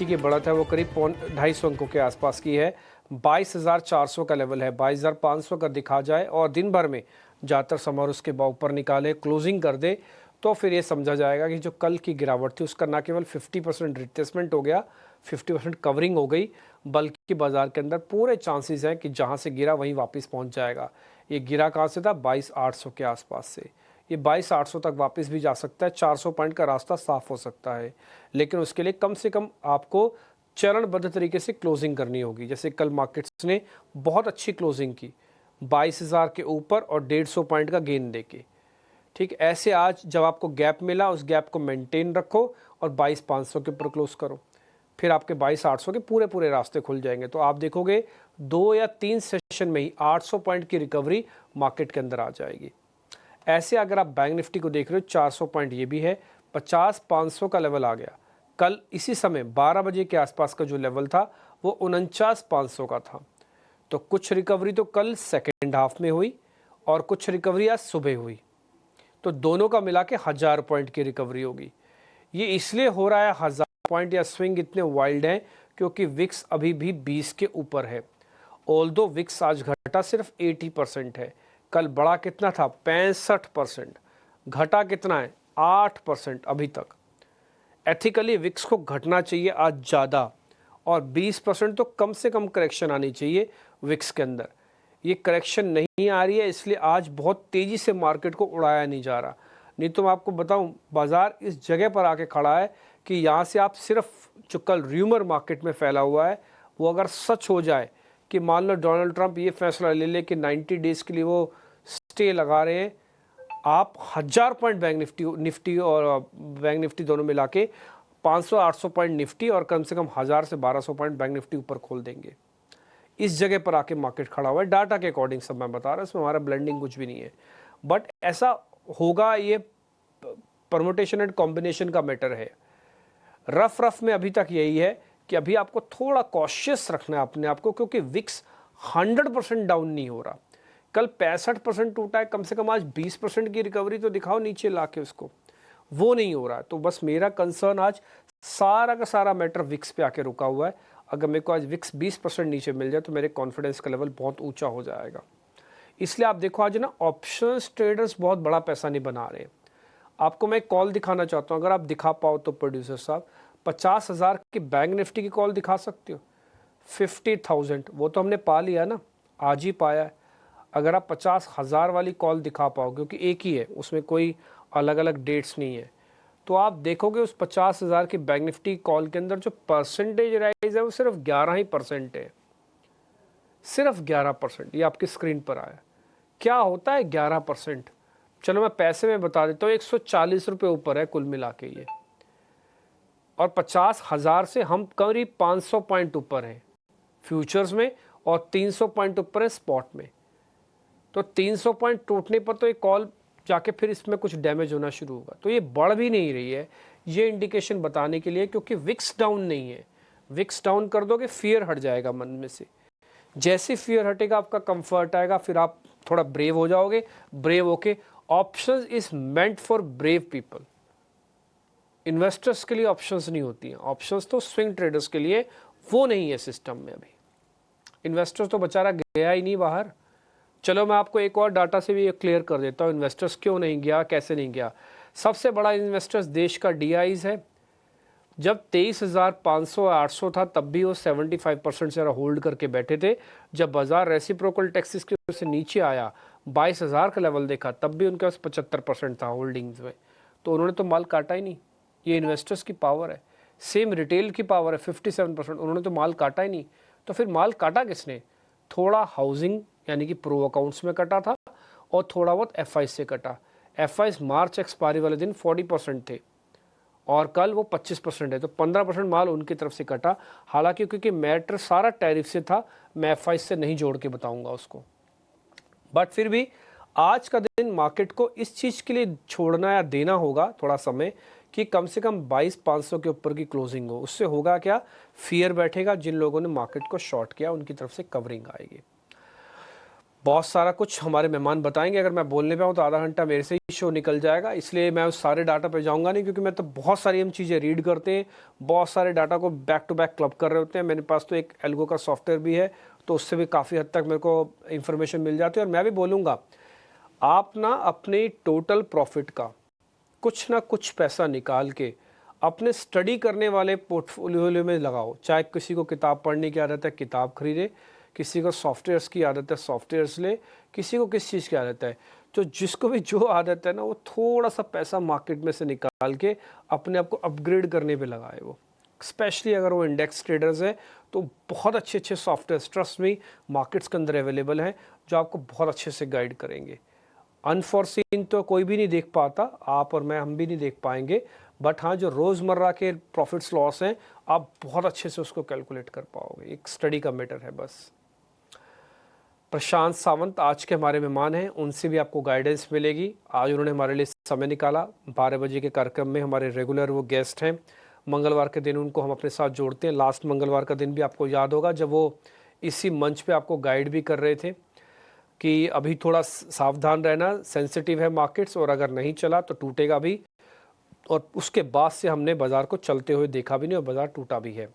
Nifty की बढ़त है वो करीब 250 अंकों के आसपास की है। 22,400 का लेवल है, 22,500 का दिखा जाए और दिन भर में ज़्यादातर समर उसके ऊपर निकाले, क्लोजिंग कर दे, तो फिर ये समझा जाएगा कि जो कल की गिरावट थी उसका न केवल 50% रिट्रेसमेंट हो गया, 50% कवरिंग हो गई, बल्कि बाजार के अंदर पूरे चांसेस हैं कि जहां से गिरा वहीं वापस पहुंच जाएगा। ये गिरा कहां से था? 22,800 के आसपास से। ये 22,800 तक वापस भी जा सकता है, 400 पॉइंट का रास्ता साफ हो सकता है, लेकिन उसके लिए कम से कम आपको चरणबद्ध तरीके से क्लोजिंग करनी होगी। जैसे कल मार्केट्स ने बहुत अच्छी क्लोजिंग की, 22,000 के ऊपर और 150 पॉइंट का गेन देके। ठीक, ऐसे आज जब आपको गैप मिला उस गैप को मेंटेन रखो और 22,500 के ऊपर क्लोज करो, फिर आपके 22,800 के पूरे पूरे रास्ते खुल जाएंगे। तो आप देखोगे 2 या 3 सेशन में ही 800 पॉइंट की रिकवरी मार्केट के अंदर आ जाएगी। ऐसे अगर आप बैंक निफ्टी को देख रहे हो 400 पॉइंट ये भी है, 50,500 का लेवल आ गया। कल इसी समय 12 बजे के आसपास का जो लेवल था वो 49,500 का था। तो कुछ रिकवरी तो कल सेकेंड हाफ में हुई और कुछ रिकवरी आज सुबह हुई, तो दोनों का मिला के 1000 पॉइंट की रिकवरी होगी। ये इसलिए हो रहा है 1000 पॉइंट या स्विंग इतने वाइल्ड हैं क्योंकि विक्स अभी भी 20 के ऊपर है। ऑल्दो विक्स आज घटा सिर्फ 80% है, कल बड़ा कितना था? 65%। घटा कितना है? 8% अभी तक। एथिकली विक्स को घटना चाहिए आज ज़्यादा, और 20% तो कम से कम करेक्शन आनी चाहिए विक्स के अंदर। ये करेक्शन नहीं आ रही है, इसलिए आज बहुत तेज़ी से मार्केट को उड़ाया नहीं जा रहा। नहीं तो मैं आपको बताऊं, बाजार इस जगह पर आके खड़ा है कि यहाँ से आप सिर्फ जो कल र्यूमर मार्केट में फैला हुआ है वो अगर सच हो जाए कि मान लो डोनाल्ड ट्रंप ये फैसला ले ले कि 90 डेज़ के लिए वो स्टे लगा रहे हैं, आप 1000 पॉइंट बैंक निफ्टी और बैंक निफ्टी दोनों मिला के 500-800 पॉइंट निफ्टी और कम से कम 1000 से 1200 पॉइंट बैंक निफ्टी ऊपर खोल देंगे। इस जगह पर आके मार्केट खड़ा हुआ है, डाटा के अकॉर्डिंग सब मैं बता रहा हूँ, इसमें हमारा ब्लेंडिंग कुछ भी नहीं है। बट ऐसा होगा, ये परमुटेशन एंड कॉम्बिनेशन का मैटर है। रफ में अभी तक यही है कि अभी आपको थोड़ा कॉशियस रखना है अपने आप को, क्योंकि विक्स 100% डाउन नहीं हो रहा। कल 65% टूटा है, कम से कम आज 20% की रिकवरी तो दिखाओ नीचे लाके उसको, वो नहीं हो रहा है। तो बस मेरा कंसर्न आज सारा का सारा मैटर विक्स पे आके रुका हुआ है। अगर मेरे को आज विक्स 20% नीचे मिल जाए तो मेरे कॉन्फिडेंस का लेवल बहुत ऊंचा हो जाएगा। इसलिए आप देखो आज ना ऑप्शंस ट्रेडर्स बहुत बड़ा पैसा नहीं बना रहे। आपको मैं कॉल दिखाना चाहता हूँ, अगर आप दिखा पाओ तो प्रोड्यूसर साहब, 50,000 की बैंक निफ्टी की कॉल दिखा सकते हो? 50,000 वो तो हमने पा लिया ना, आज ही पाया है। अगर आप 50,000 वाली कॉल दिखा पाओ, क्योंकि एक ही है, उसमें कोई अलग अलग डेट्स नहीं है, तो आप देखोगे उस 50,000 की बैंक निफ्टी कॉल के अंदर जो परसेंटेज राइज है वो सिर्फ 11% है, सिर्फ 11%। ये आपकी स्क्रीन पर आया। क्या होता है 11%? चलो मैं पैसे में बता देता हूँ, 140 रुपये ऊपर है कुल मिला के ये, और 50,000 से हम करीब 500 पॉइंट ऊपर हैं फ्यूचर्स में और 300 पॉइंट ऊपर है स्पॉट में। तो 300 पॉइंट टूटने पर तो एक कॉल जाके फिर इसमें कुछ डैमेज होना शुरू होगा। तो ये बढ़ भी नहीं रही है, ये इंडिकेशन बताने के लिए, क्योंकि विक्स डाउन नहीं है। विक्स डाउन कर दोगे फियर हट जाएगा मन में से, जैसे फियर हटेगा आपका कंफर्ट आएगा, फिर आप थोड़ा ब्रेव हो जाओगे। ब्रेव होके, options is meant for brave people. Investors के लिए ऑप्शंस नहीं होती हैं, ऑप्शंस तो स्विंग ट्रेडर्स के लिए, वो नहीं है सिस्टम में अभी। इन्वेस्टर्स तो बेचारा गया ही नहीं बाहर। चलो मैं आपको एक और डाटा से भी क्लियर कर देता हूँ इन्वेस्टर्स क्यों नहीं गया, कैसे नहीं गया। सबसे बड़ा इन्वेस्टर्स देश का DIs है। जब 23,500-800 था तब भी वो 75% से होल्ड करके बैठे थे। जब बाजार रेसिप्रोकल टैक्सेस के से नीचे आया, 22,000 का लेवल देखा, तब भी उनके पास 75% था होल्डिंग्स में, तो उन्होंने तो माल काटा ही नहीं। ये इन्वेस्टर्स की पावर है। सेम रिटेल की पावर है 57%, उन्होंने तो माल काटा ही नहीं। तो फिर माल काटा किसने? थोड़ा हाउसिंग यानी कि प्रो अकाउंट्स में कटा था और थोड़ा बहुत FI से कटा। FI मार्च एक्सपायरी वाले दिन 40% थे और कल वो 25% है, तो 15% माल उनकी तरफ से कटा। हालांकि क्योंकि मैटर सारा टैरिफ से था, मैं FI से नहीं जोड़ के बताऊंगा उसको। बट फिर भी आज का दिन मार्केट को इस चीज़ के लिए छोड़ना या देना होगा थोड़ा समय कि कम से कम 22,500 के ऊपर की क्लोजिंग हो। उससे होगा क्या? फियर बैठेगा, जिन लोगों ने मार्केट को शॉर्ट किया उनकी तरफ से कवरिंग आएगी। बहुत सारा कुछ हमारे मेहमान बताएंगे। अगर मैं बोलने पे आऊँ तो आधा घंटा मेरे से ही शो निकल जाएगा, इसलिए मैं उस सारे डाटा पे जाऊंगा नहीं, क्योंकि मैं तो बहुत सारी हम चीज़ें रीड करते हैं, बहुत सारे डाटा को बैक टू बैक क्लब कर रहे होते हैं। मेरे पास तो एक एल्गो का सॉफ्टवेयर भी है, तो उससे भी काफ़ी हद तक मेरे को इन्फॉर्मेशन मिल जाती है। और मैं भी बोलूँगा, आप ना अपने टोटल प्रॉफिट का कुछ ना कुछ पैसा निकाल के अपने स्टडी करने वाले पोर्टफोलियो में लगाओ। चाहे किसी को किताब पढ़ने की आदत है, किताब खरीदे, किसी को सॉफ्टवेयर्स की आदत है, सॉफ्टवेयर्स ले, किसी को किस चीज़ की आदत है, तो जिसको भी जो आदत है ना, वो थोड़ा सा पैसा मार्केट में से निकाल के अपने आप को अपग्रेड करने पे लगाए। वो स्पेशली अगर वो इंडेक्स ट्रेडर्स है, तो बहुत अच्छे अच्छे सॉफ्टवेयर ट्रस्ट में मार्केट्स के अंदर अवेलेबल हैं, जो आपको बहुत अच्छे से गाइड करेंगे। अनफॉर्सीन तो कोई भी नहीं देख पाता, आप और मैं, हम भी नहीं देख पाएंगे, बट हाँ, जो रोज़मर्रा के प्रॉफिट्स लॉस हैं, आप बहुत अच्छे से उसको कैलकुलेट कर पाओगे। एक स्टडी का मैटर है बस। प्रशांत सावंत आज के हमारे मेहमान हैं, उनसे भी आपको गाइडेंस मिलेगी। आज उन्होंने हमारे लिए समय निकाला। 12 बजे के कार्यक्रम में हमारे रेगुलर वो गेस्ट हैं। मंगलवार के दिन उनको हम अपने साथ जोड़ते हैं। लास्ट मंगलवार का दिन भी आपको याद होगा, जब वो इसी मंच पे आपको गाइड भी कर रहे थे कि अभी थोड़ा सावधान रहना, सेंसिटिव है मार्केट्स, और अगर नहीं चला तो टूटेगा भी। और उसके बाद से हमने बाज़ार को चलते हुए देखा भी नहीं, और बाज़ार टूटा भी है।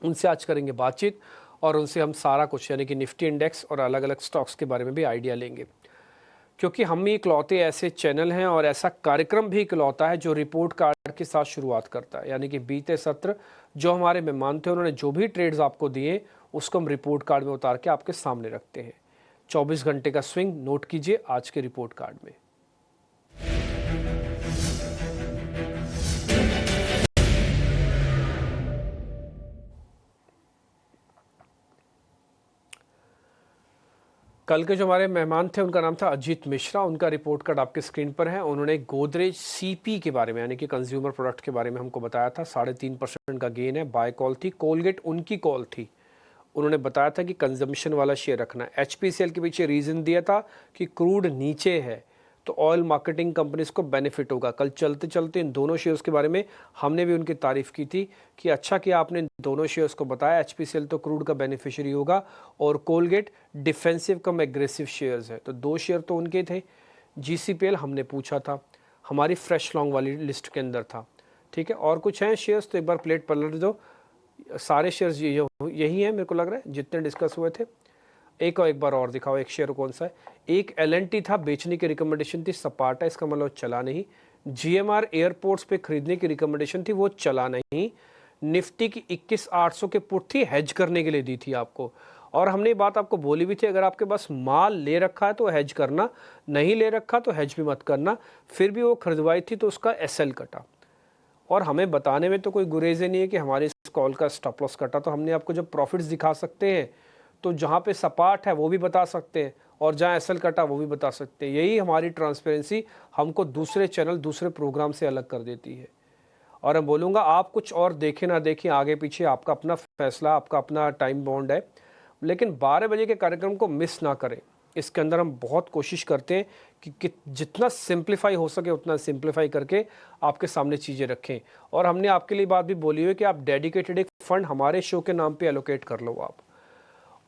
उनसे आज करेंगे बातचीत, और उनसे हम सारा कुछ, यानी कि निफ्टी इंडेक्स और अलग अलग स्टॉक्स के बारे में भी आइडिया लेंगे। क्योंकि हम ही इकलौते ऐसे चैनल हैं और ऐसा कार्यक्रम भी इकलौता है जो रिपोर्ट कार्ड के साथ शुरुआत करता है। यानी कि बीते सत्र जो हमारे मेहमान थे, उन्होंने जो भी ट्रेड्स आपको दिए, उसको हम रिपोर्ट कार्ड में उतार के आपके सामने रखते हैं। 24 घंटे का स्विंग नोट कीजिए आज के रिपोर्ट कार्ड में। कल के जो हमारे मेहमान थे, उनका नाम था अजीत मिश्रा। उनका रिपोर्ट कार्ड आपके स्क्रीन पर है। उन्होंने गोदरेज सीपी के बारे में, यानी कि कंज्यूमर प्रोडक्ट के बारे में हमको बताया था। 3.5% का गेन है, बाय कॉल थी। कोलगेट उनकी कॉल थी। उन्होंने बताया था कि कंजम्पशन वाला शेयर रखना है। एचपीसीएल के पीछे रीज़न दिया था कि क्रूड नीचे है, तो ऑयल मार्केटिंग कंपनीज को बेनिफिट होगा। कल चलते चलते इन दोनों शेयर्स के बारे में हमने भी उनकी तारीफ़ की थी कि अच्छा किया आपने इन दोनों शेयर्स को बताया। एचपीसीएल तो क्रूड का बेनिफिशियरी होगा, और कोलगेट डिफेंसिव कम एग्रेसिव शेयर्स है, तो 2 शेयर तो उनके थे। जीसीपीएल हमने पूछा था, हमारी फ्रेश लॉन्ग वाली लिस्ट के अंदर था। ठीक है, और कुछ हैं शेयर्स तो एक बार प्लेट पलट दो। सारे शेयर्स यही हैं मेरे को लग रहा है जितने डिस्कस हुए थे। एक बार और दिखाओ, एक शेयर कौन सा है। एक एलएनटी था, बेचने की रिकमेंडेशन थी। सपाटा, इसका मतलब चला नहीं। जीएमआर एयरपोर्ट्स पे खरीदने की रिकमेंडेशन थी, वो चला नहीं। निफ्टी की 21,800 के पुट थी, हेज करने के लिए दी थी आपको। और हमने ये बात आपको बोली भी थी, अगर आपके पास माल ले रखा है तो हेज करना, नहीं ले रखा तो हेज भी मत करना। फिर भी वो खरीदवाई थी तो उसका एसएल कटा, और हमें बताने में तो कोई गुरेजे नहीं है कि हमारे इस कॉल का स्टॉप लॉस कटा। तो हमने आपको जब प्रॉफिट्स दिखा सकते हैं, तो जहाँ पे सपाट है वो भी बता सकते हैं, और जहाँ एसएल कटा वो भी बता सकते हैं। यही हमारी ट्रांसपेरेंसी हमको दूसरे चैनल, दूसरे प्रोग्राम से अलग कर देती है। और मैं बोलूँगा, आप कुछ और देखें ना देखें, आगे पीछे आपका अपना फैसला, आपका अपना टाइम बाउंड है, लेकिन 12 बजे के कार्यक्रम को मिस ना करें। इसके अंदर हम बहुत कोशिश करते हैं कि जितना सिंप्लीफाई हो सके उतना सिंप्लीफाई करके आपके सामने चीज़ें रखें। और हमने आपके लिए बात भी बोली हुई कि आप डेडिकेटेड एक फ़ंड हमारे शो के नाम पे एलोकेट कर लो आप,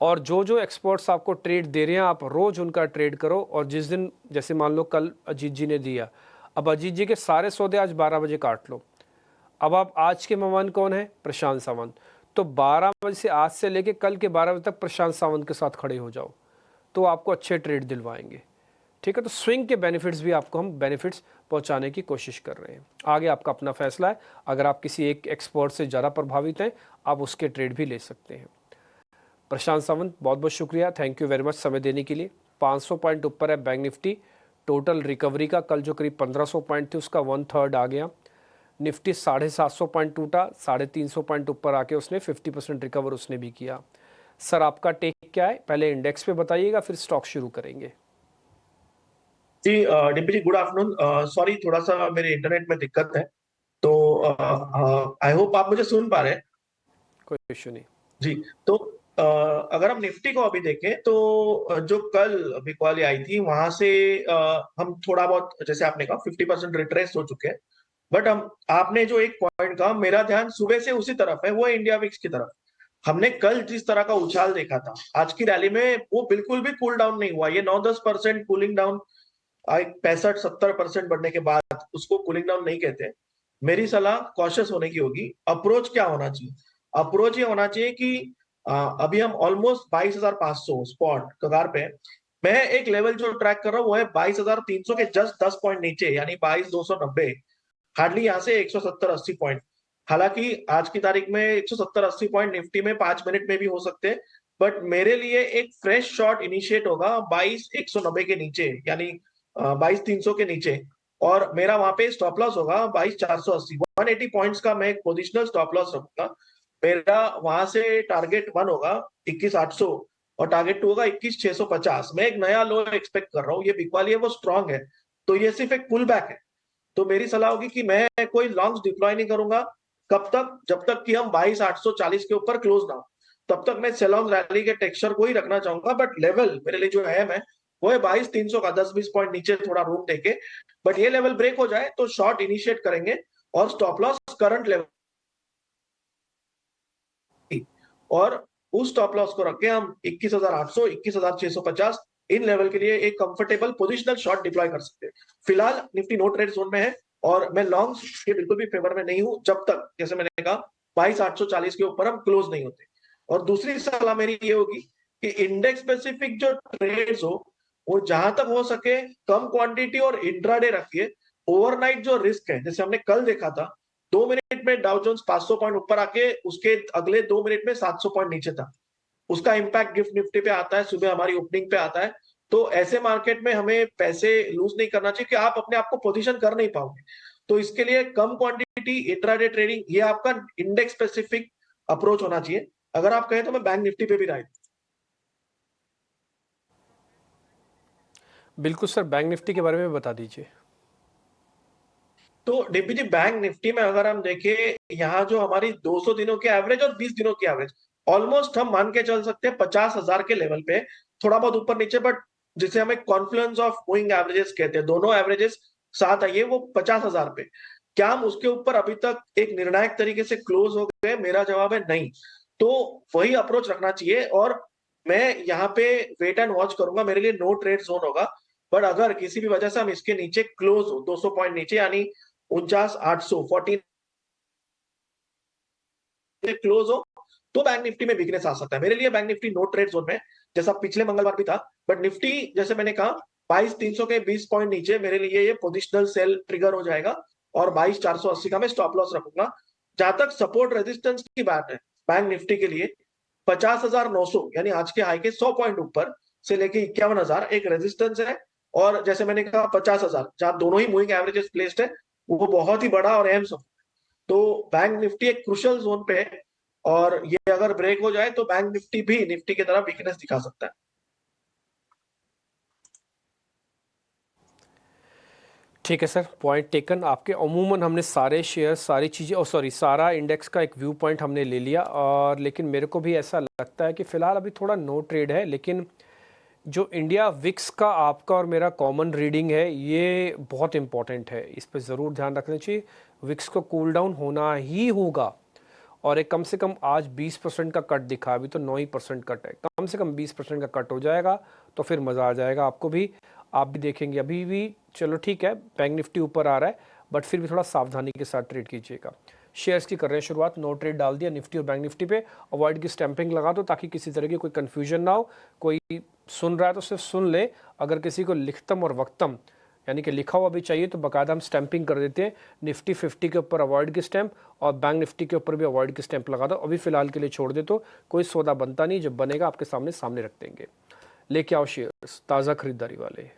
और जो जो एक्सपर्ट्स आपको ट्रेड दे रहे हैं, आप रोज़ उनका ट्रेड करो। और जिस दिन, जैसे मान लो कल अजीत जी ने दिया, अब अजीत जी के सारे सौदे आज 12 बजे काट लो। अब आप आज के मेहमान कौन है? प्रशांत सावंत। तो 12 बजे से, आज से लेके कल के 12 बजे तक प्रशांत सावंत के साथ खड़े हो जाओ, तो आपको अच्छे ट्रेड दिलवाएंगे। ठीक है, तो स्विंग के बेनिफिट्स भी आपको हम बेनिफिट्स पहुंचाने की कोशिश कर रहे हैं। आगे आपका अपना फैसला है। अगर आप किसी एक एक्सपर्ट से ज़्यादा प्रभावित हैं, आप उसके ट्रेड भी ले सकते हैं। प्रशांत सावंत, बहुत बहुत शुक्रिया, थैंक यू वेरी मच समय देने के लिए। 500 पॉइंट ऊपर है बैंक निफ्टी। टोटल रिकवरी का कल जो करीब 1500 पॉइंट थे, उसका 1/3 आ गया। निफ्टी 750 पॉइंट टूटा, 350 पॉइंट ऊपर आके उसने 50% रिकवर उसने भी किया। सर, आपका टेक क्या है? पहले इंडेक्स पे बताइएगा, फिर स्टॉक शुरू करेंगे। जी डिम्पी जी, गुड आफ्टरनून। सॉरी, थोड़ा सा मेरे इंटरनेट में दिक्कत है, तो आई होप आप मुझे सुन पा रहे हैं। कोई इशू नहीं। जी, तो अगर हम निफ्टी को अभी देखें तो जो कल बिकवाली आई थी वहां से हम थोड़ा बहुत, जैसे आपने कहा, 50% रिट्रेस हो चुके हैं। बट हम, आपने जो एक पॉइंट कहा, मेरा ध्यान सुबह से उसी तरफ है, वो है इंडिया विक्स की तरफ। हमने कल जिस तरह का उछाल देखा था, आज की रैली में वो बिल्कुल भी कूल डाउन नहीं हुआ। ये 9-10% कूलिंग डाउन 65-70% बढ़ने के बाद उसको कूलिंग डाउन नहीं कहते। मेरी सलाह कॉशियस होने की होगी। अप्रोच क्या होना चाहिए? अप्रोच ये होना चाहिए कि अभी हम ऑलमोस्ट 22,500 स्पॉट कगार पे हैं। मैं एक लेवल जो ट्रैक कर रहा हूँ वो है 22,300 के जस्ट 10 पॉइंट नीचे, यानी 22,290। हार्डली यहाँ से 170-80 पॉइंट। हालांकि आज की तारीख में 170-80 पॉइंट निफ्टी में 5 मिनट में भी हो सकते हैं, बट मेरे लिए एक फ्रेश शॉट इनिशिएट होगा 22,190 के नीचे, यानी 22,300 के नीचे। और मेरा वहां पे स्टॉप लॉस होगा 22,480। 180 पॉइंट्स का मैं एक पोजिशनल स्टॉप लॉस रखूंगा। मेरा वहां से टारगेट 1 होगा 21,800 और टारगेट 2 होगा 21,650। मैं एक नया लो एक्सपेक्ट कर रहा हूँ। ये बिकवाली है वो स्ट्रांग है, तो ये सिर्फ एक पुल बैक है। तो मेरी सलाह होगी कि मैं कोई लॉन्ग्स डिप्लॉय नहीं करूंगा। कब तक? जब तक कि हम 22,840 के ऊपर क्लोज ना हो, तब तक मैं सेलॉन्ग रैली के टेक्सचर को ही रखना चाहूंगा। बट लेवल मेरे लिए जो है, मैं वो है 22,300 का, 10-20 पॉइंट नीचे थोड़ा रूम देके। बट ये लेवल ब्रेक हो जाए तो शॉर्ट इनिशिएट करेंगे और स्टॉप लॉस करंट लेवल, और उस स्टॉप लॉस को रख के हम 21,800, 21,650 इन लेवल के लिए एक कंफर्टेबल पोजिशनल शॉर्ट डिप्लॉय कर सकते हैं। फिलहाल निफ्टी नो ट्रेड जोन में है और मैं लॉन्ग्स के बिल्कुल भी फेवर में नहीं हूं जब तक, जैसे मैंने कहा, 22,840 के ऊपर हम क्लोज नहीं होते। और दूसरी सलाह मेरी ये होगी कि इंडेक्स स्पेसिफिक जो ट्रेड्स हो, वो जहां तक हो सके कम क्वांटिटी और इंट्राडे रखिए। ओवरनाइट जो रिस्क है, जैसे हमने कल देखा था, 2 मिनट में डाउ जोन्स 500 पॉइंट ऊपर आके उसके अगले 2 मिनट में 700 पॉइंट नीचे था। उसका इंपैक्ट गिफ्ट निफ्टी पे आता है, सुबह हमारी ओपनिंग पे आता है। तो ऐसे मार्केट में हमें पैसे लूज नहीं करना चाहिए कि आप अपने आप को पोजीशन कर नहीं पाओगे। तो इसके लिए कम क्वांटिटी इंट्राडे ट्रेडिंग, ये आपका इंडेक्स स्पेसिफिक अप्रोच होना चाहिए। अगर आप कहें तो मैं बैंक निफ्टी पे भी राय। बिल्कुल सर, बैंक निफ्टी के बारे में बता दीजिए। तो डीपी जी, बैंक निफ्टी में अगर हम देखें, यहाँ जो हमारी 200 दिनों की एवरेज और 20 दिनों की एवरेज, ऑलमोस्ट हम मान के चल सकते हैं 50,000 के लेवल पे, थोड़ा बहुत ऊपर नीचे, बट जिसे हमें कॉन्फ्लुएंस ऑफ मूविंग एवरेजेस कहते हैं, दोनों एवरेजेस साथ आइए, वो 50,000 पे। क्या हम उसके ऊपर अभी तक एक निर्णायक तरीके से क्लोज हो गए? मेरा जवाब है नहीं। तो वही अप्रोच रखना चाहिए और मैं यहाँ पे वेट एंड वॉच करूंगा। मेरे लिए नो ट्रेड जोन होगा। बट अगर किसी भी वजह से हम इसके नीचे क्लोज हो, 200 पॉइंट नीचे, यानी 49,800 14 क्लोज हो, तो बैंक निफ्टी में वीकनेस आ सकता है। मेरे लिए bank Nifty no trade zone में, जैसा पिछले मंगलवार भी था। बट निफ्टी, जैसे मैंने कहा, 22,300 के 20 पॉइंट नीचे मेरे लिए ये पोजिशनल सेल ट्रिगर हो जाएगा और 22,480 का मैं स्टॉप लॉस रखूंगा। जहां तक सपोर्ट रेजिस्टेंस की बात है, बैंक निफ्टी के लिए 50,900, यानी आज के हाई के 100 पॉइंट ऊपर से लेके 51,000 एक रेजिस्टेंस है। और जैसे मैंने कहा 50,000, जहां दोनों ही मूविंग एवरेजेस प्लेस्ड है, वो बहुत ही बड़ा और अहम सपोर्ट। तो बैंक निफ्टी एक क्रुशियल जोन पे है और ये अगर ब्रेक हो जाए तो बैंक निफ्टी भी निफ्टी की तरह वीकनेस दिखा सकता है। ठीक है सर, पॉइंट टेकन आपके। अमूमन हमने सारे शेयर, सारी चीज़ें, और सॉरी, सारा इंडेक्स का एक व्यू पॉइंट हमने ले लिया। और लेकिन मेरे को भी ऐसा लगता है कि फ़िलहाल अभी थोड़ा नो ट्रेड है, लेकिन जो इंडिया विक्स का आपका और मेरा कॉमन रीडिंग है, ये बहुत इंपॉर्टेंट है। इस पर ज़रूर ध्यान रखना चाहिए। विक्स को कूल डाउन होना ही होगा। और एक कम से कम आज 20% का कट दिखा, अभी तो 9% कट है, कम से कम 20% का कट हो जाएगा तो फिर मज़ा आ जाएगा आपको भी, आप भी देखेंगे। अभी भी चलो ठीक है, बैंक निफ्टी ऊपर आ रहा है, बट फिर भी थोड़ा सावधानी के साथ ट्रेड कीजिएगा। शेयर्स की कर रहे हैं शुरुआत, नो ट्रेड डाल दिया निफ्टी और बैंक निफ्टी पे। अवॉइड की स्टैंपिंग लगा दो ताकि किसी तरह की कोई कन्फ्यूजन ना हो। कोई सुन रहा है तो सिर्फ सुन ले। अगर किसी को लिखतम और वक्तम, यानी कि लिखा हुआ भी चाहिए, तो बाकायदा हम स्टैंपिंग कर देते हैं। निफ्टी 50 के ऊपर अवॉइड की स्टैंप और बैंक निफ्टी के ऊपर भी अवॉइड की स्टैंप लगा दो। अभी फ़िलहाल के लिए छोड़ दे, तो कोई सौदा बनता नहीं, जब बनेगा आपके सामने सामने रख देंगे। लेके आओ शेयर्स ताज़ा खरीदारी वाले।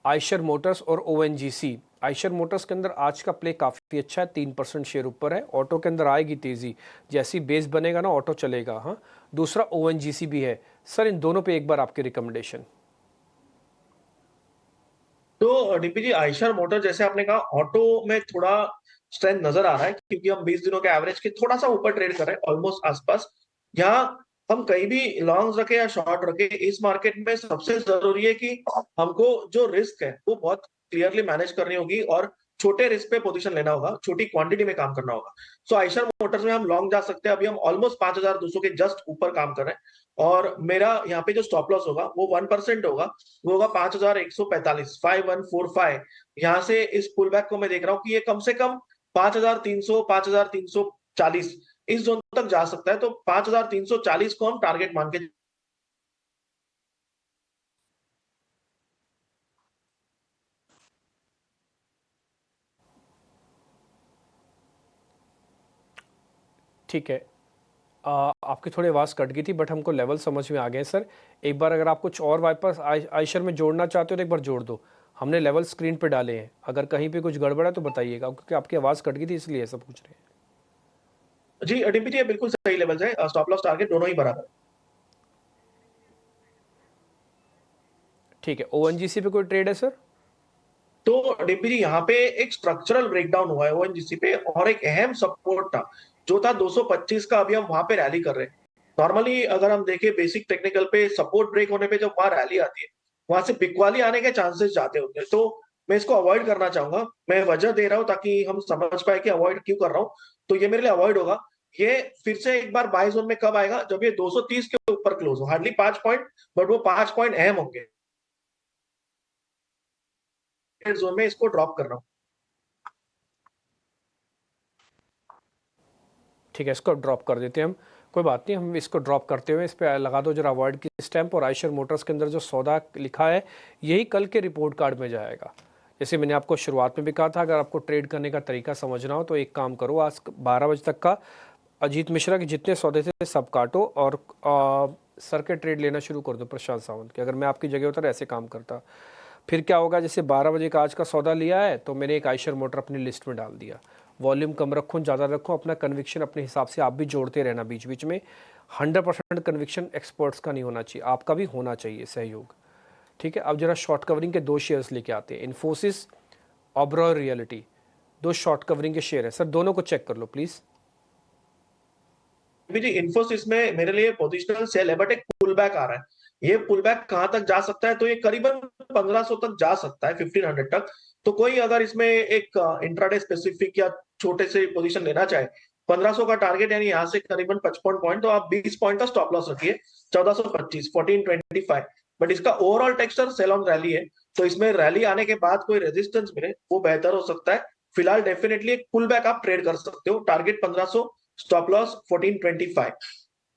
आयशर मोटर्स और ओएनजीसी। आयशर मोटर्स के अंदर आज का प्ले काफ़ी अच्छा है, 3% शेयर ऊपर है। ऑटो के अंदर आएगी तेज़ी, जैसी बेस बनेगा ना ऑटो चलेगा। हाँ, दूसरा ओएनजीसी भी है। सर इन दोनों पे एक बार आपकी रिकमेंडेशन। तो डीपी जी, आयशर मोटर, जैसे आपने कहा, ऑटो में थोड़ा स्ट्रेंथ नजर आ रहा है क्योंकि हम 20 दिनों के एवरेज के थोड़ा सा ऊपर ट्रेड कर रहे हैं, ऑलमोस्ट आसपास। यहाँ हम कहीं भी लॉन्ग रखे या शॉर्ट रखे, इस मार्केट में सबसे जरूरी है कि हमको जो रिस्क है वो बहुत क्लियरली मैनेज करनी होगी और छोटे रिस्क पे पोजीशन लेना होगा, छोटी क्वांटिटी में काम करना होगा। सो आइशर मोटर्स में हम लॉन्ग जा सकते हैं। अभी हम ऑलमोस्ट 5200 के जस्ट ऊपर काम कर रहे हैं और मेरा यहाँ पे जो स्टॉप लॉस होगा वो 1% होगा, वो होगा 5145, 5145। यहाँ से इस पुल बैक को मैं देख रहा हूँ कि ये कम से कम 5300, 5340 इस जोन तक जा सकता है। तो 5340 को हम टारगेट मान के। ठीक है। आपकी थोड़ी आवाज़ कट गई थी बट हमको लेवल समझ में आ गए सर। एक बार अगर आप कुछ और वाइपर्स आइशर में जोड़ना चाहते हो तो एक बार जोड़ दो। हमने लेवल स्क्रीन पे डाले हैं, अगर कहीं पे कुछ गड़बड़ है तो बताइएगा, क्योंकि आपकी आवाज़ कट गई थी इसलिए ऐसा पूछ रहे हैं। जी डीपी जी, बिल्कुल सही लेवल है, स्टॉप लॉस टारगेट दोनों ही बराबर है। ठीक है, ओएनजीसी पे कोई ट्रेड है सर? तो डीपी जी, यहाँ पे एक स्ट्रक्चरल ब्रेकडाउन हुआ है ओएनजीसी पे और एक अहम सपोर्ट था जो था 225 का। अभी हम वहां पे रैली कर रहे हैं। नॉर्मली अगर हम देखें बेसिक टेक्निकल पे, सपोर्ट ब्रेक होने पे जब वहां रैली आती है, वहां से बिकवाली आने के चांसेस ज्यादा होते हैं। तो मैं इसको अवॉइड करना चाहूंगा। मैं वजह दे रहा हूँ ताकि हम समझ पाए कि अवॉइड क्यों कर रहा हूँ। तो ये मेरे लिए अवॉइड होगा। ये फिर से एक बार बाय जोन में कब आएगा? जब ये 230 के ऊपर क्लोज हो, हार्डली 5 पॉइंट, बट वो 5 पॉइंट अहम होंगे। जोन में इसको ड्रॉप कर रहा हूँ। ठीक है, इसको ड्रॉप कर देते हैं हम, कोई बात नहीं। हम इसको ड्रॉप करते हुए इस पर लगा दो जरा अवॉइड की स्टैंप। और आइशर मोटर्स के अंदर जो सौदा लिखा है यही कल के रिपोर्ट कार्ड में जाएगा। जैसे मैंने आपको शुरुआत में भी कहा था, अगर आपको ट्रेड करने का तरीका समझना हो तो एक काम करो, आज 12 बजे तक का अजीत मिश्रा के जितने सौदे थे सब काटो और सर के ट्रेड लेना शुरू कर दो प्रशांत सावंत के। अगर मैं आपकी जगह होता तो ऐसे काम करता। फिर क्या होगा, जैसे 12 बजे का आज का सौदा लिया है तो मैंने एक आइशर मोटर अपनी लिस्ट में डाल दिया। वॉल्यूम कम रखो ज़्यादा रखो, अपना कन्विक्शन अपने हिसाब से आप भी जोड़ते रहना बीच बीच में। 100% कन्विक्शन एक्सपर्ट्स का नहीं होना चाहिए, आपका भी होना चाहिए सहयोग। ठीक है, अब जरा शॉर्ट कवरिंग के दो शेयर्स लेके आते हैं, इन्फोसिस, ऑब्रॉय रियलिटी। दो शॉर्ट कवरिंग के शेयर है सर, दोनों को चेक कर लो प्लीज़। जी इन्फोसिस में मेरे लिए पोजिशनल सेल है, बट एक पुल बैक आ रहा है। ये पुल बैक कहां तक जा सकता है? तो ये करीबन 1500 तक जा सकता है, 1500 तक। तो कोई अगर इसमें एक इंट्राडे स्पेसिफिक या छोटे से पोजीशन लेना चाहे, 1500 का टारगेट यानी यहाँ से करीबन 55 पॉइंट, तो आप 20 पॉइंट का स्टॉप लॉस रखिए, 1425, 1425। बट इसका overall texture sell on rally है, तो इसमें रैली आने के बाद कोई रेजिस्टेंस मिले वो बेहतर हो सकता है। फिलहाल डेफिनेटली एक पुल बैक आप ट्रेड कर सकते हो, टारगेट 1500, स्टॉप लॉस 1425।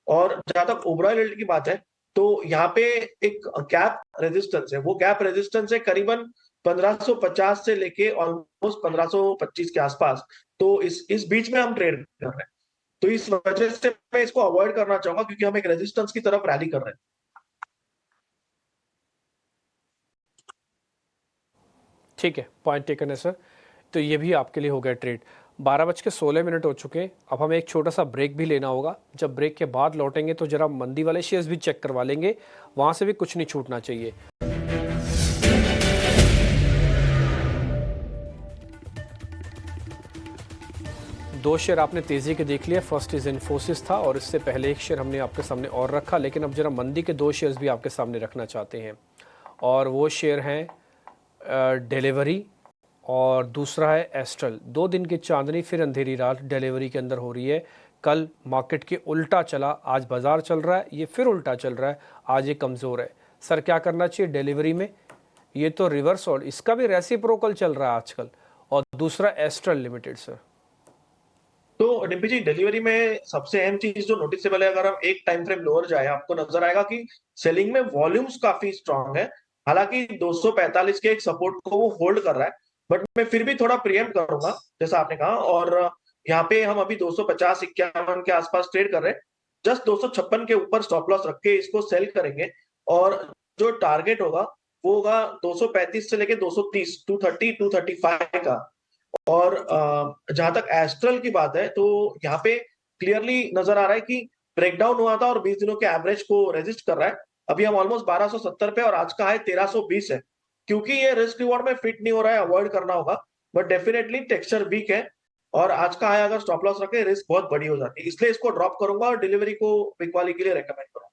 और जहां तक ओबरॉय रियल्टी की बात है, तो यहाँ पे एक गैप रेजिस्टेंस है, वो गैप रेजिस्टेंस है करीबन 1550 से लेके ऑलमोस्ट 1525 के आसपास। तो इस बीच में हम ट्रेड कर रहे हैं। तो इस वजह से मैं इसको अवॉइड करना चाहूंगा, क्योंकि हम एक रेजिस्टेंस की तरफ रैली कर रहे हैं। ठीक है, पॉइंट टेकन है सर। तो ये भी आपके लिए हो गया ट्रेड। 12:16 हो चुके हैं। अब हमें एक छोटा सा ब्रेक भी लेना होगा। जब ब्रेक के बाद लौटेंगे तो जरा मंदी वाले शेयर्स भी चेक करवा लेंगे, वहाँ से भी कुछ नहीं छूटना चाहिए। दो शेयर आपने तेज़ी के देख लिया, फर्स्ट इज़ इन्फोसिस था और इससे पहले एक शेयर हमने आपके सामने और रखा, लेकिन अब जरा मंदी के दो शेयर्स भी आपके सामने रखना चाहते हैं और वो शेयर हैं डिलीवरी और दूसरा है एस्ट्रल। 2 दिन की चांदनी फिर अंधेरी रात डिलीवरी के अंदर हो रही है। कल मार्केट के उल्टा चला, आज बाजार चल रहा है, ये फिर उल्टा चल रहा है, आज ये कमज़ोर है। सर क्या करना चाहिए डिलीवरी में? ये तो रिवर्स और इसका भी रेसिप्रोकल चल रहा है आजकल। और दूसरा एस्ट्रल लिमिटेड सर। तो डिम्पी जी, डिलीवरी में सबसे अहम चीज जो नोटिसेबल है, अगर हम एक टाइम फ्रेम लोअर जाए, आपको नजर आएगा कि सेलिंग में वॉल्यूम्स काफी स्ट्रांग है। हालांकि 245 के एक सपोर्ट को वो होल्ड कर रहा है, बट मैं फिर भी थोड़ा प्रियम करूंगा जैसा आपने कहा। और यहाँ पे हम अभी 250 51 के आसपास ट्रेड कर रहे हैं। जस्ट 256 के ऊपर स्टॉप लॉस रख के इसको सेल करेंगे। और जो टारगेट होगा वो होगा 235 से लेके 230, 230, 235 का। और जहां तक एस्ट्रल की बात है, तो यहाँ पे क्लियरली नजर आ रहा है कि ब्रेकडाउन हुआ था और 20 दिनों के एवरेज को रेजिस्ट कर रहा है। अभी हम ऑलमोस्ट 1270 पे और आज का हाई 1320 है। क्योंकि ये रिस्क रिवॉर्ड में फिट नहीं हो रहा है, अवॉइड करना होगा। बट डेफिनेटली टेक्सचर वीक है। और आज का हाई अगर स्टॉप लॉस रखे रिस्क बहुत बड़ी हो जाती है, इसलिए इसको ड्रॉप करूंगा और डिलीवरी को बिग वाली के लिए रेकमेंड करूंगा।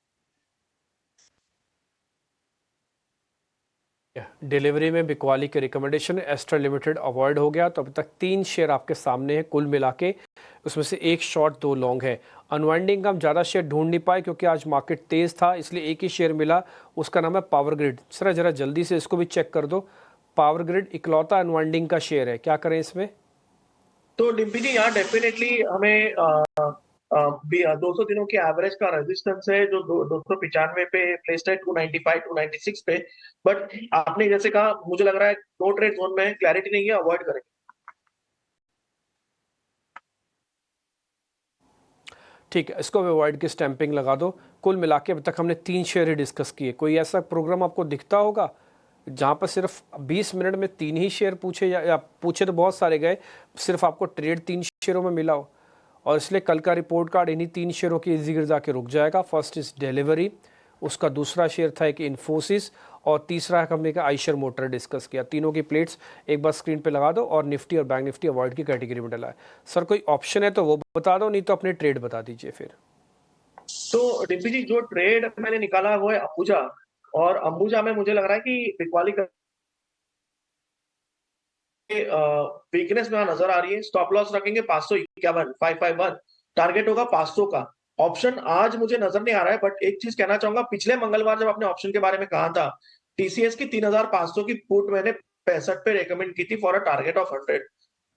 डिलीवरी में बिकवाली के रिकमेंडेशन, एस्ट्रा लिमिटेड अवॉइड हो गया। तो अभी तक 3 शेयर आपके सामने है कुल मिला के, उसमें से 1 शॉर्ट 2 लॉन्ग है। अनवाइंडिंग का हम ज़्यादा शेयर ढूंढ नहीं पाए क्योंकि आज मार्केट तेज़ था, इसलिए एक ही शेयर मिला, उसका नाम है पावर ग्रिड। सर ज़रा जल्दी से इसको भी चेक कर दो। पावर ग्रिड इकलौता अनवाइंडिंग का शेयर है, क्या करें इसमें? तो डिम्पी जी यहाँ डेफिनेटली हमें 200 दिनों के एवरेज का रेजिस्टेंस है जो 295 पे प्लेस्ड है, 295 296 पे। बट आपने जैसे कहा, मुझे लग रहा है दो ट्रेड जोन में क्लैरिटी नहीं है, अवॉइड करेंगे। ठीक है, इसको अवॉइड की स्टैंपिंग लगा दो। कुल मिला के अब तक हमने 3 शेयर ही डिस्कस किए। कोई ऐसा प्रोग्राम आपको दिखता होगा जहाँ पर सिर्फ 20 मिनट में 3 ही शेयर पूछे, या पूछे तो बहुत सारे गए, सिर्फ आपको ट्रेड 3 शेयरों में मिला हो? और इसलिए कल का रिपोर्ट कार्ड इन्हीं 3 शेयरों के इर्द गिर्द जाके रुक जाएगा। फर्स्ट इज डिलीवरी, उसका दूसरा शेयर था कि इन्फोसिस, और तीसरा हमने का आइशर मोटर डिस्कस किया। तीनों की प्लेट्स एक बार स्क्रीन पे लगा दो और निफ्टी और बैंक निफ्टी अवॉइड की कैटेगरी में डला है। सर कोई ऑप्शन है तो वो बता दो, नहीं तो अपने ट्रेड बता दीजिए फिर। तो डिम्पी जी जो ट्रेड मैंने निकाला वो है अंबुजा, और अंबुजा में मुझे लग रहा है कि बिकवाली वीकनेस में नजर आ रही है। स्टॉप लॉस रखेंगे 551 551, टारगेट होगा 500 का। ऑप्शन आज मुझे नजर नहीं आ रहा है, बट एक चीज कहना चाहूंगा, पिछले मंगलवार जब आपने ऑप्शन के बारे में कहा था, टीसीएस की 3500 की पुट मैंने 65 पे रेकमेंड की थी फॉर अ टारगेट ऑफ 100।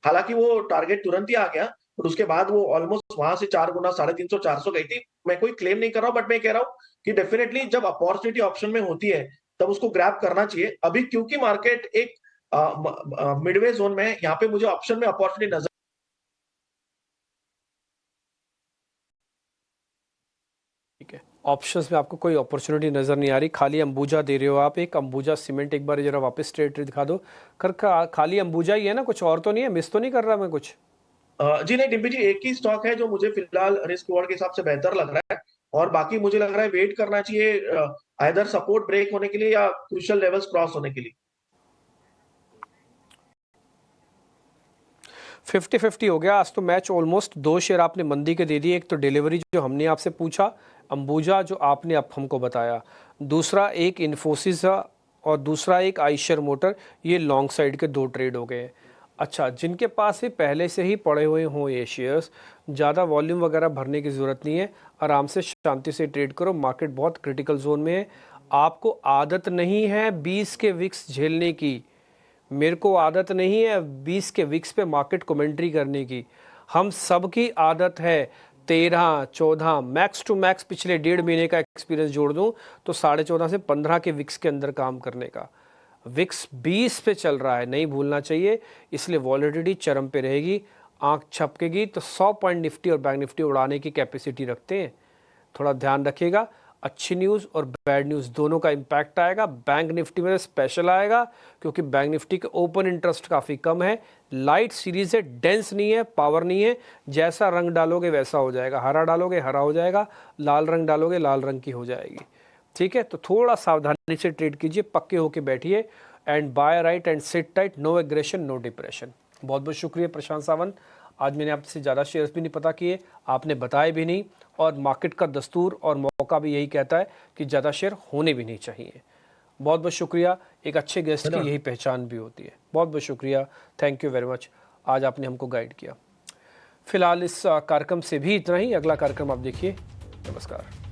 हालांकि वो टारगेट तुरंत ही आ गया, और उसके बाद वो ऑलमोस्ट वहां से 4 गुना 350 400 गई थी। मैं कोई क्लेम नहीं कर रहा हूं, बट मैं कह रहा हूं कि डेफिनेटली जब अपॉर्चुनिटी ऑप्शन में होती है तब उसको ग्रैब करना चाहिए। अभी क्योंकि मार्केट एक मिडवे जोन में है, यहाँ पे मुझे ऑप्शन में अपॉर्चुनिटी नजर। ठीक है, ऑप्शंस में आपको कोई अपॉर्चुनिटी नज़र नहीं आ रही, खाली अंबुजा दे रहे हो आप। एक अंबुजा सीमेंट एक बार जरा वापस ट्रेड दिखा दो। खाली अंबुजा ही है ना, कुछ और तो नहीं है? मिस तो नहीं कर रहा मैं कुछ? जी नहीं डिम्पी जी, एक ही स्टॉक है जो मुझे फिलहाल रिस्क रिवॉर्ड के हिसाब से बेहतर लग रहा है, और बाकी मुझे लग रहा है वेट करना चाहिए आइदर सपोर्ट ब्रेक होने के लिए या क्रूशियल लेवल्स क्रॉस होने के लिए। 50-50 हो गया आज तो मैच ऑलमोस्ट। 2 शेयर आपने मंदी के दे दिए, एक तो डिलीवरी जो हमने आपसे पूछा, अंबुजा जो आपने अब हमको बताया, दूसरा एक इन्फोसिस और दूसरा एक आइशर मोटर। ये लॉन्ग साइड के 2 ट्रेड हो गए हैं। अच्छा, जिनके पास ये पहले से ही पड़े हुए हों ये शेयर्स, ज़्यादा वॉल्यूम वगैरह भरने की ज़रूरत नहीं है, आराम से शांति से ट्रेड करो। मार्केट बहुत क्रिटिकल जोन में है, आपको आदत नहीं है 20 के विक्स झेलने की। मेरे को आदत नहीं है 20 के विक्स पे मार्केट कमेंट्री करने की। हम सब की आदत है 13 14 मैक्स टू मैक्स, पिछले 1.5 महीने का एक्सपीरियंस जोड़ दूं तो 14.5 से 15 के विक्स के अंदर काम करने का। विक्स 20 पे चल रहा है, नहीं भूलना चाहिए। इसलिए वॉलेटिलिटी चरम पे रहेगी, आंख छपकेगी तो 100 पॉइंट निफ्टी और बैंक निफ्टी उड़ाने की कैपेसिटी रखते हैं। थोड़ा ध्यान रखिएगा, अच्छी न्यूज़ और बैड न्यूज़ दोनों का इम्पैक्ट आएगा। बैंक निफ्टी में स्पेशल आएगा क्योंकि बैंक निफ्टी का ओपन इंटरेस्ट काफ़ी कम है, लाइट सीरीज है, डेंस नहीं है, पावर नहीं है। जैसा रंग डालोगे वैसा हो जाएगा, हरा डालोगे हरा हो जाएगा, लाल रंग डालोगे लाल रंग की हो जाएगी। ठीक है, तो थोड़ा सावधानी से ट्रेड कीजिए, पक्के होके बैठिए, and buy right and sit tight, no aggression no depression. बहुत बहुत शुक्रिया प्रशांत सावंत, आज मैंने आपसे ज़्यादा शेयर्स भी नहीं पता किए, आपने बताए भी नहीं, और मार्केट का दस्तूर और मौका भी यही कहता है कि ज़्यादा शेयर होने भी नहीं चाहिए। बहुत बहुत शुक्रिया, एक अच्छे गेस्ट की यही पहचान भी होती है। बहुत बहुत शुक्रिया, थैंक यू वेरी मच, आज आपने हमको गाइड किया। फिलहाल इस कार्यक्रम से भी इतना ही, अगला कार्यक्रम आप देखिए। नमस्कार।